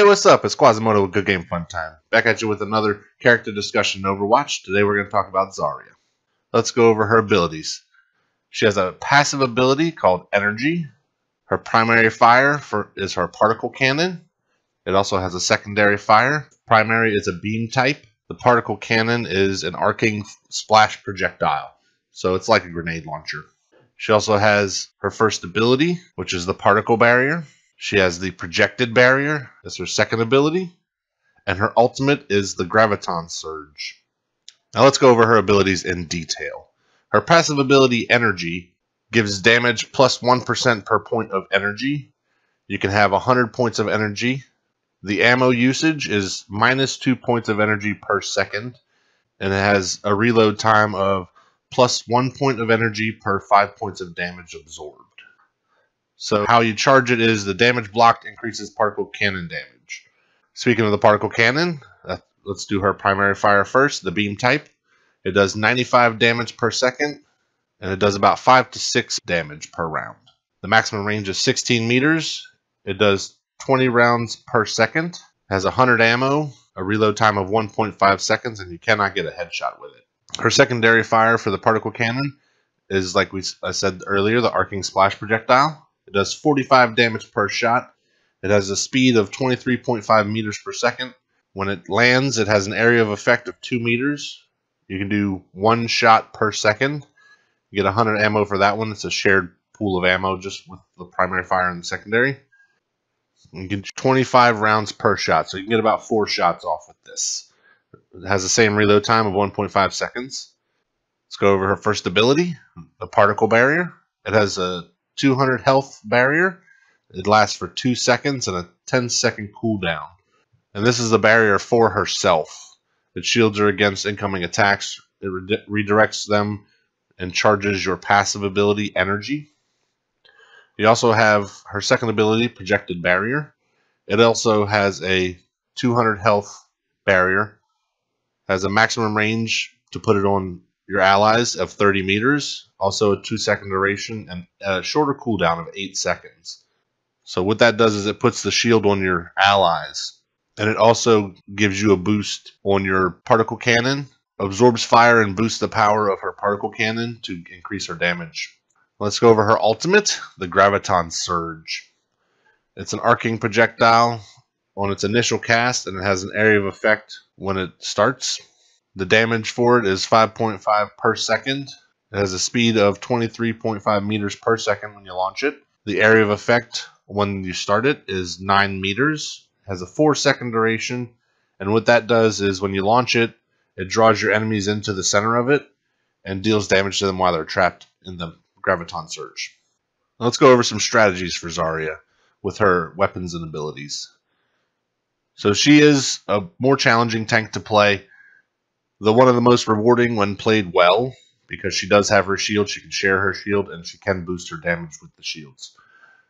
what's up? It's Quazimotoe with Good Game Fun Time. Back at you with another character discussion in Overwatch. Today we're going to talk about Zarya. Let's go over her abilities. She has a passive ability called Energy. Her primary fire is her particle cannon. It also has a secondary fire. Primary is a beam type. The particle cannon is an arcing splash projectile. So it's like a grenade launcher. She also has her first ability, which is the particle barrier. She has the projected barrier. That's her second ability. And her ultimate is the Graviton Surge. Now let's go over her abilities in detail. Her passive ability, Energy, gives damage plus 1% per point of energy. You can have 100 points of energy. The ammo usage is minus 2 points of energy per second. And it has a reload time of plus 1 point of energy per 5 points of damage absorbed. So how you charge it is the damage blocked increases particle cannon damage. Speaking of the particle cannon, let's do her primary fire first, the beam type. It does 95 damage per second, and it does about 5 to 6 damage per round. The maximum range is 16 meters. It does 20 rounds per second, has 100 ammo, a reload time of 1.5 seconds, and you cannot get a headshot with it. Her secondary fire for the particle cannon is, like I said earlier, the arcing splash projectile. It does 45 damage per shot. It has a speed of 23.5 meters per second. When it lands, it has an area of effect of 2 meters. You can do 1 shot per second. You get 100 ammo for that one. It's a shared pool of ammo just with the primary fire and the secondary. You get 25 rounds per shot, so you can get about 4 shots off with this. It has the same reload time of 1.5 seconds. Let's go over her first ability, the particle barrier. It has a 200 health barrier. It lasts for 2 seconds and a 10-second cooldown. And this is the barrier for herself. It shields her against incoming attacks. It redirects them and charges your passive ability, Energy. You also have her second ability, Projected Barrier. It also has a 200 health barrier. Has a maximum range to put it on your allies of 30 meters, also a 2-second duration, and a shorter cooldown of 8 seconds. So what that does is it puts the shield on your allies, and it also gives you a boost on your particle cannon, absorbs fire and boosts the power of her particle cannon to increase her damage. Let's go over her ultimate, the Graviton Surge. It's an arcing projectile on its initial cast, and it has an area of effect when it starts. The damage for it is 5.5 per second. It has a speed of 23.5 meters per second when you launch it. The area of effect when you start it is 9 meters. It has a 4-second duration. And what that does is when you launch it, it draws your enemies into the center of it and deals damage to them while they're trapped in the Graviton Surge. Let's go over some strategies for Zarya with her weapons and abilities. So she is a more challenging tank to play. One of the most rewarding when played well, because she does have her shield, she can share her shield, and she can boost her damage with the shields.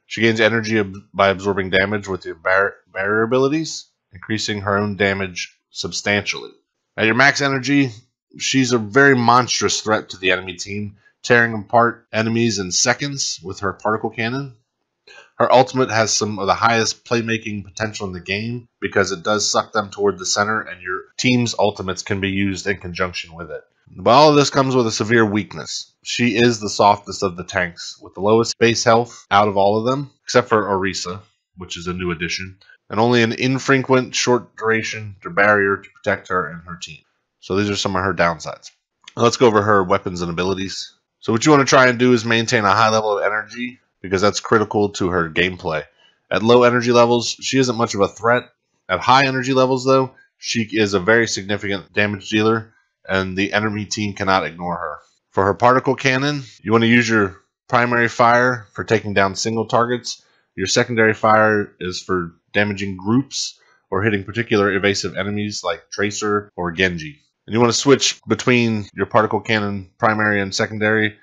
She gains energy by absorbing damage with your barrier abilities, increasing her own damage substantially. At your max energy, she's a very monstrous threat to the enemy team, tearing apart enemies in seconds with her particle cannon. Her ultimate has some of the highest playmaking potential in the game because it does suck them toward the center, and your team's ultimates can be used in conjunction with it. But all of this comes with a severe weakness. She is the softest of the tanks, with the lowest base health out of all of them, except for Orisa, which is a new addition, and only an infrequent short duration barrier to protect her and her team. So these are some of her downsides. Let's go over her weapons and abilities. So what you want to try and do is maintain a high level of energy, because that's critical to her gameplay. At low energy levels, she isn't much of a threat. At high energy levels, though, she is a very significant damage dealer, and the enemy team cannot ignore her. For her particle cannon, you want to use your primary fire for taking down single targets. Your secondary fire is for damaging groups or hitting particular evasive enemies like Tracer or Genji. And you want to switch between your particle cannon primary and secondary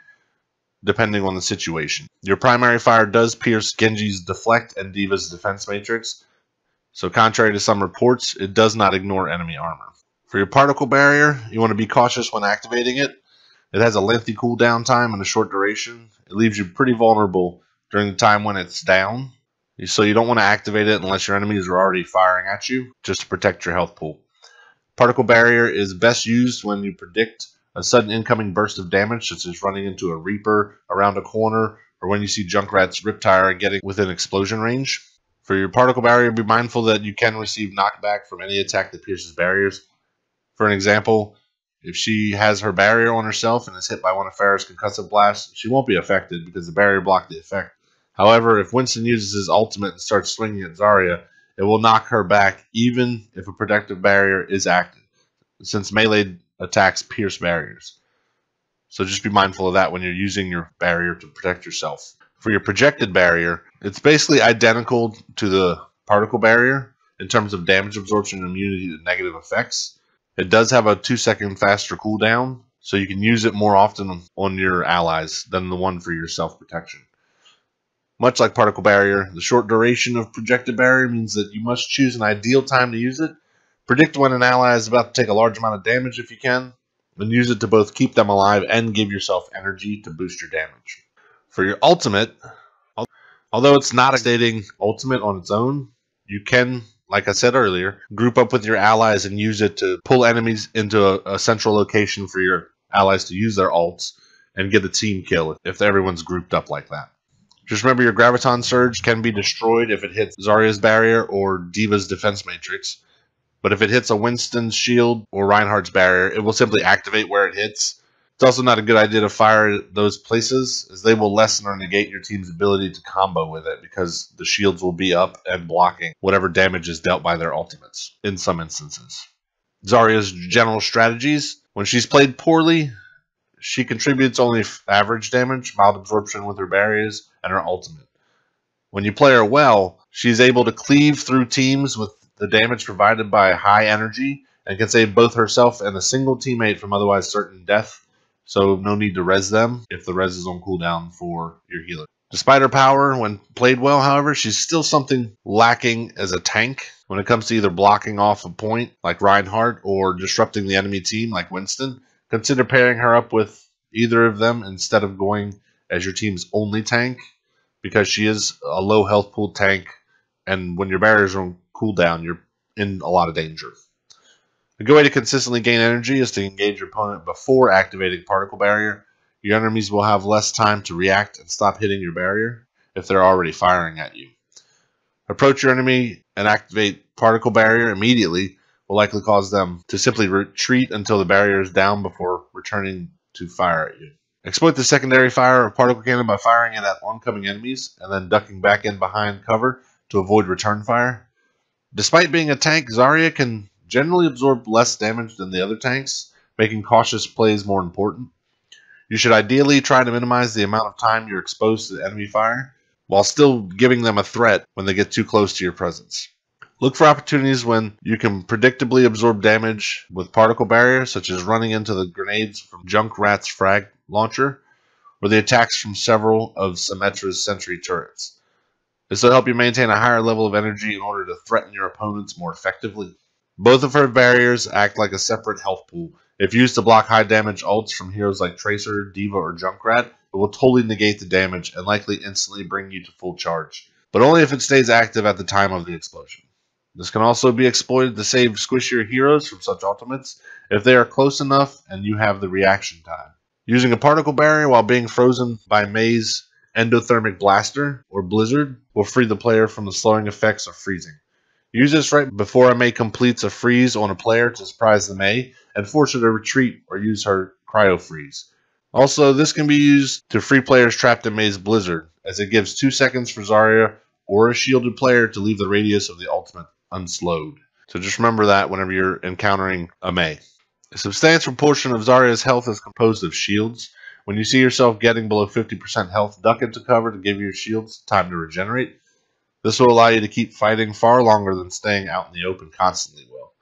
depending on the situation. Your primary fire does pierce Genji's deflect and Diva's defense matrix, so contrary to some reports, it does not ignore enemy armor. For your particle barrier, you want to be cautious when activating it. It has a lengthy cooldown time and a short duration. It leaves you pretty vulnerable during the time when it's down. So you don't want to activate it unless your enemies are already firing at you, just to protect your health pool. Particle Barrier is best used when you predict a sudden incoming burst of damage, such as running into a Reaper around a corner, or when you see Junkrat's Riptire getting within explosion range. For your Particle Barrier, be mindful that you can receive knockback from any attack that pierces barriers. For an example, if she has her barrier on herself and is hit by one of Pharah's concussive blasts, she won't be affected because the barrier blocked the effect. However, if Winston uses his ultimate and starts swinging at Zarya, it will knock her back even if a protective barrier is active, since melee attacks pierce barriers. So just be mindful of that when you're using your barrier to protect yourself. For your projected barrier, it's basically identical to the particle barrier in terms of damage absorption and immunity to negative effects. It does have a 2-second faster cooldown, so you can use it more often on your allies than the one for your self-protection. Much like particle barrier, the short duration of projected barrier means that you must choose an ideal time to use it. Predict when an ally is about to take a large amount of damage if you can, and use it to both keep them alive and give yourself energy to boost your damage. For your ultimate, although it's not a stating ultimate on its own, you can, like I said earlier, group up with your allies and use it to pull enemies into a central location for your allies to use their ults and get a team kill if everyone's grouped up like that. Just remember your Graviton Surge can be destroyed if it hits Zarya's barrier or D.Va's defense matrix. But if it hits a Winston's shield or Reinhardt's barrier, it will simply activate where it hits. It's also not a good idea to fire those places, as they will lessen or negate your team's ability to combo with it, because the shields will be up and blocking whatever damage is dealt by their ultimates, in some instances. Zarya's general strategies: when she's played poorly, she contributes only average damage, mild absorption with her barriers, and her ultimate. When you play her well, she's able to cleave through teams with the damage provided by high energy and can save both herself and a single teammate from otherwise certain death, so no need to res them if the res is on cooldown for your healer. Despite her power, when played well, however, she's still something lacking as a tank when it comes to either blocking off a point like Reinhardt or disrupting the enemy team like Winston. Consider pairing her up with either of them instead of going as your team's only tank, because she is a low health pool tank, and when your barriers are on cooldown, you're in a lot of danger. A good way to consistently gain energy is to engage your opponent before activating particle barrier. Your enemies will have less time to react and stop hitting your barrier if they're already firing at you. Approach your enemy and activate particle barrier immediately will likely cause them to simply retreat until the barrier is down before returning to fire at you. Exploit the secondary fire of particle cannon by firing it at oncoming enemies and then ducking back in behind cover to avoid return fire. Despite being a tank, Zarya can generally absorb less damage than the other tanks, making cautious plays more important. You should ideally try to minimize the amount of time you're exposed to the enemy fire, while still giving them a threat when they get too close to your presence. Look for opportunities when you can predictably absorb damage with particle barrier, such as running into the grenades from Junkrat's frag launcher, or the attacks from several of Symmetra's sentry turrets. This will help you maintain a higher level of energy in order to threaten your opponents more effectively. Both of her barriers act like a separate health pool. If used to block high damage ults from heroes like Tracer, D.Va, or Junkrat, it will totally negate the damage and likely instantly bring you to full charge, but only if it stays active at the time of the explosion. This can also be exploited to save squishier heroes from such ultimates if they are close enough and you have the reaction time. Using a particle barrier while being frozen by Mei's endothermic blaster or blizzard will free the player from the slowing effects of freezing. Use this right before a Mei completes a freeze on a player to surprise the Mei and force her to retreat or use her cryo freeze. Also, this can be used to free players trapped in Mei's blizzard, as it gives 2 seconds for Zarya or a shielded player to leave the radius of the ultimate unslowed. So just remember that whenever you're encountering a Mei. A substantial portion of Zarya's health is composed of shields. When you see yourself getting below 50% health, duck into cover to give your shields time to regenerate. This will allow you to keep fighting far longer than staying out in the open constantly will.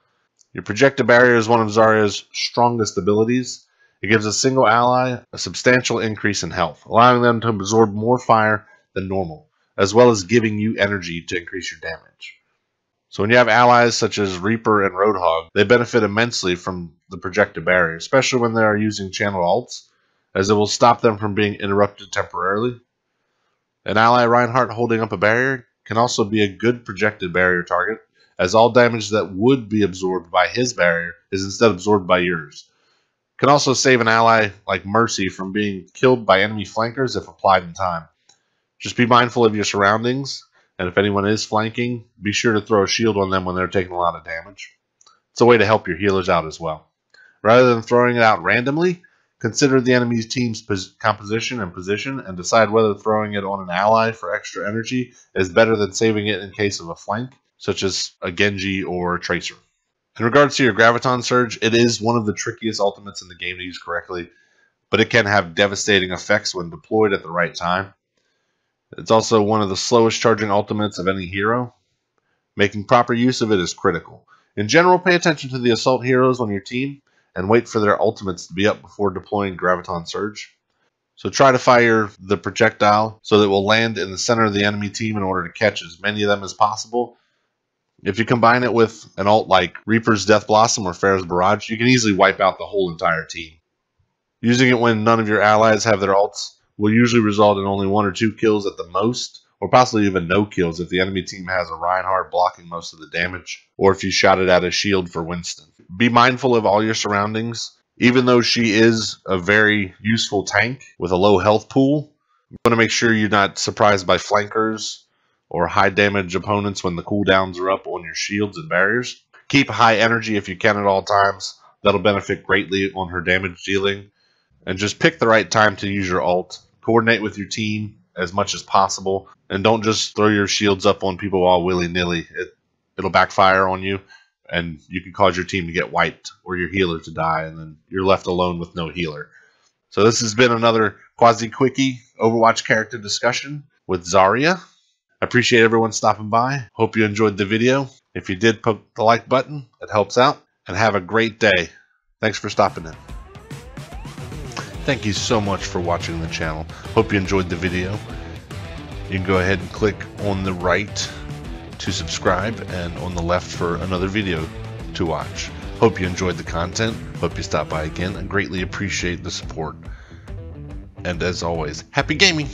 Your projected barrier is one of Zarya's strongest abilities. It gives a single ally a substantial increase in health, allowing them to absorb more fire than normal, as well as giving you energy to increase your damage. So when you have allies such as Reaper and Roadhog, they benefit immensely from the projected barrier, especially when they are using channel ults, as it will stop them from being interrupted temporarily. An ally Reinhardt holding up a barrier can also be a good projected barrier target, as all damage that would be absorbed by his barrier is instead absorbed by yours. Can also save an ally like Mercy from being killed by enemy flankers if applied in time. Just be mindful of your surroundings, and if anyone is flanking, be sure to throw a shield on them when they're taking a lot of damage. It's a way to help your healers out as well. Rather than throwing it out randomly, consider the enemy's team's composition and position and decide whether throwing it on an ally for extra energy is better than saving it in case of a flank, such as a Genji or a Tracer. In regards to your Graviton Surge, it is one of the trickiest ultimates in the game to use correctly, but it can have devastating effects when deployed at the right time. It's also one of the slowest charging ultimates of any hero. Making proper use of it is critical. In general, pay attention to the assault heroes on your team and wait for their ultimates to be up before deploying Graviton Surge. So try to fire the projectile so that it will land in the center of the enemy team in order to catch as many of them as possible. If you combine it with an ult like Reaper's Death Blossom or Pharah's Barrage, you can easily wipe out the whole entire team. Using it when none of your allies have their ults will usually result in only 1 or 2 kills at the most, or possibly even no kills if the enemy team has a Reinhardt blocking most of the damage, or if you shot it at a shield for Winston. Be mindful of all your surroundings. Even though she is a very useful tank with a low health pool, you want to make sure you're not surprised by flankers or high damage opponents when the cooldowns are up on your shields and barriers. Keep high energy if you can at all times. That'll benefit greatly on her damage dealing. And just pick the right time to use your ult. Coordinate with your team as much as possible. And don't just throw your shields up on people all willy-nilly. It'll backfire on you, and you can cause your team to get wiped or your healer to die, and then you're left alone with no healer. So this has been another Quazi Quickie Overwatch character discussion with Zarya. I appreciate everyone stopping by. Hope you enjoyed the video. If you did, poke the like button. It helps out. And have a great day. Thanks for stopping in. Thank you so much for watching the channel. Hope you enjoyed the video. You can go ahead and click on the right to subscribe and on the left for another video to watch. Hope you enjoyed the content. Hope you stop by again. I greatly appreciate the support. And as always, happy gaming!